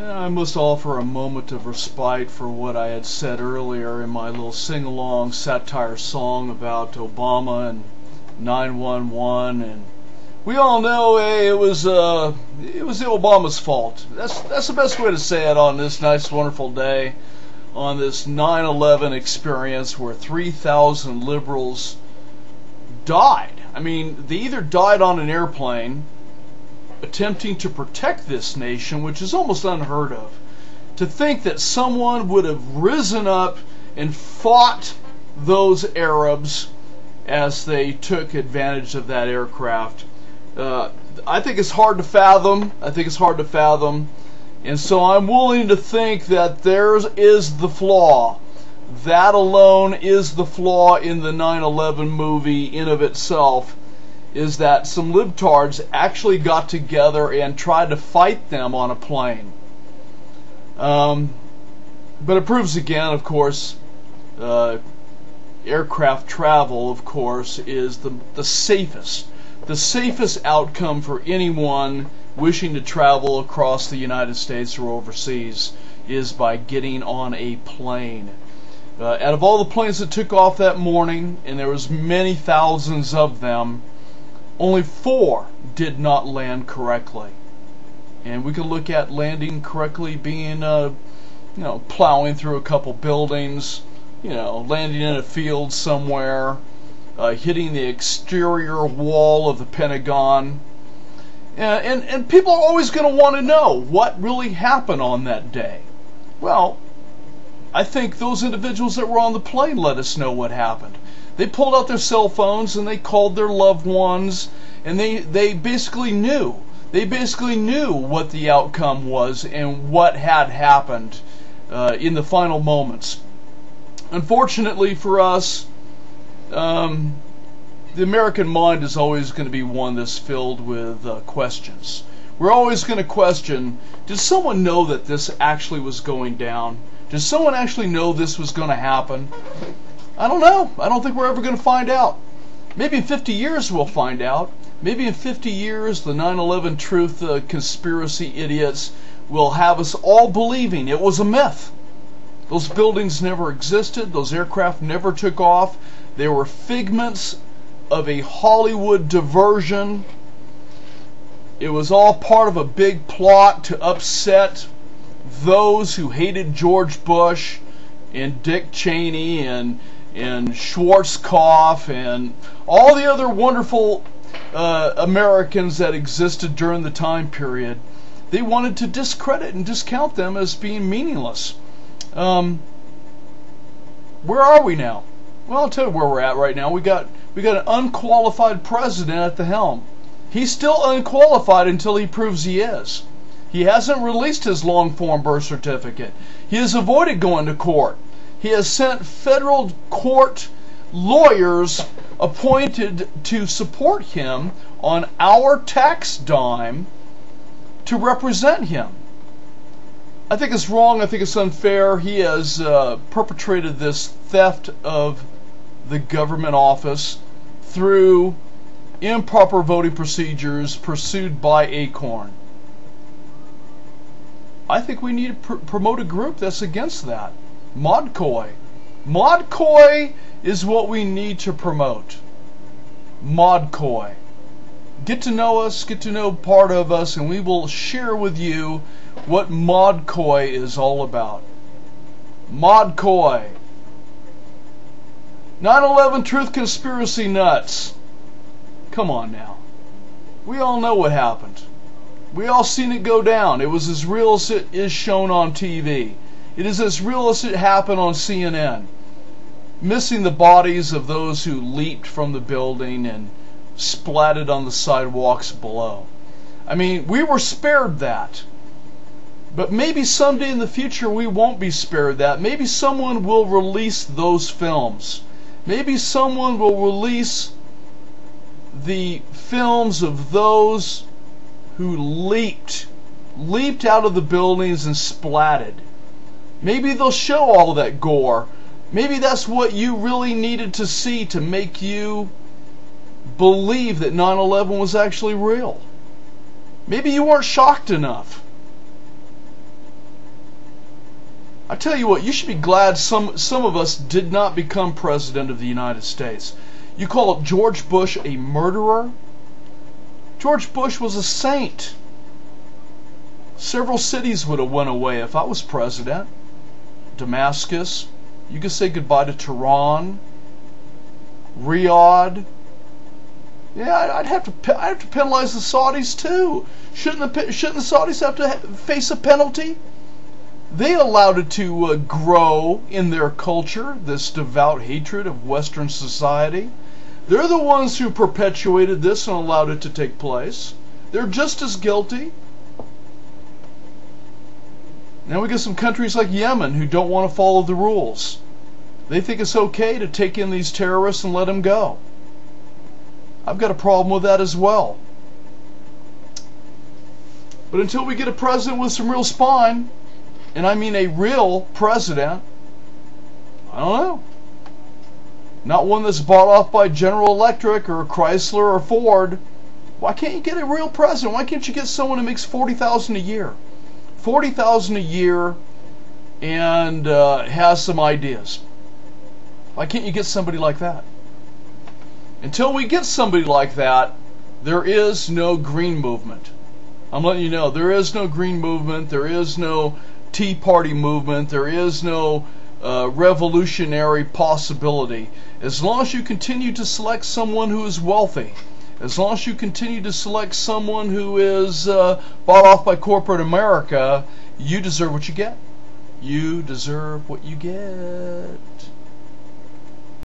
I must offer a moment of respite for what I had said earlier in my little sing-along satire song about Obama and 911, and we all know, hey, it was the Obama's fault. That's the best way to say it on this nice, wonderful day, on this 9/11 experience where 3,000 liberals died. I mean, they either died on an airplane attempting to protect this nation, which is almost unheard of. To think that someone would have risen up and fought those Arabs as they took advantage of that aircraft, I think it's hard to fathom. And so I'm willing to think that theirs is the flaw. That alone is the flaw in the 9/11 movie in of itself, is that some libtards actually got together and tried to fight them on a plane. But it proves again, of course, aircraft travel, of course, is the safest outcome for anyone wishing to travel across the United States or overseas, is by getting on a plane. Out of all the planes that took off that morning, and there was many thousands of them, only 4 did not land correctly. And we could look at landing correctly being, plowing through a couple buildings, landing in a field somewhere, hitting the exterior wall of the Pentagon. And people are always going to want to know what really happened on that day. Well, I think those individuals that were on the plane let us know what happened. They pulled out their cell phones and they called their loved ones, and they basically knew. They basically knew what the outcome was and what had happened in the final moments. Unfortunately for us, the American mind is always going to be one that's filled with questions. We're always going to question, did someone know that this actually was going down? Did someone actually know this was going to happen? I don't know. I don't think we're ever going to find out. Maybe in 50 years we'll find out. Maybe in 50 years the 9/11 truth conspiracy idiots will have us all believing it was a myth. Those buildings never existed. Those aircraft never took off. They were figments of a Hollywood diversion. It was all part of a big plot to upset those who hated George Bush and Dick Cheney and Schwarzkopf and all the other wonderful Americans that existed during the time period. They wanted to discredit and discount them as being meaningless. Where are we now? Well, I'll tell you where we're at right now. We got an unqualified president at the helm. He's still unqualified until he proves he is. He hasn't released his long-form birth certificate. He has avoided going to court. He has sent federal court lawyers appointed to support him on our tax dime to represent him. I think it's wrong. I think it's unfair. He has perpetrated this theft of the government office through improper voting procedures pursued by Acorn. I think we need to promote a group that's against that. MODCOI. MODCOI is what we need to promote. MODCOI. Get to know us, get to know part of us, and we will share with you what MODCOI is all about. MODCOI. 9/11 truth conspiracy nuts. Come on now. We all know what happened. We all seen it go down. It was as real as it is shown on TV. It is as real as it happened on CNN. Missing the bodies of those who leaped from the building and splatted on the sidewalks below. I mean, we were spared that. But maybe someday in the future we won't be spared that. Maybe someone will release those films. Maybe someone will release the films of those who leaped out of the buildings and splatted. Maybe they'll show all that gore. Maybe that's what you really needed to see to make you believe that 9/11 was actually real. Maybe you weren't shocked enough. I tell you what, you should be glad some of us did not become president of the United States. You call George Bush a murderer? George Bush was a saint. Several cities would have went away if I was president. Damascus. You could say goodbye to Tehran, Riyadh. Yeah, I'd have to penalize the Saudis too. Shouldn't the Saudis have to face a penalty? They allowed it to grow in their culture, this devout hatred of Western society. They're the ones who perpetuated this and allowed it to take place. They're just as guilty. Now we got some countries like Yemen who don't want to follow the rules. They think it's okay to take in these terrorists and let them go. I've got a problem with that as well. But until we get a president with some real spine, and I mean a real president, I don't know. Not one that's bought off by General Electric or Chrysler or Ford. Why can't you get a real president? Why can't you get someone who makes $40,000 a year? $40,000 a year and has some ideas. Why can't you get somebody like that? Until we get somebody like that, there is no green movement. I'm letting you know, there is no green movement, there is no Tea Party movement, there is no revolutionary possibility. As long as you continue to select someone who is wealthy, as long as you continue to select someone who is bought off by corporate America, you deserve what you get. You deserve what you get.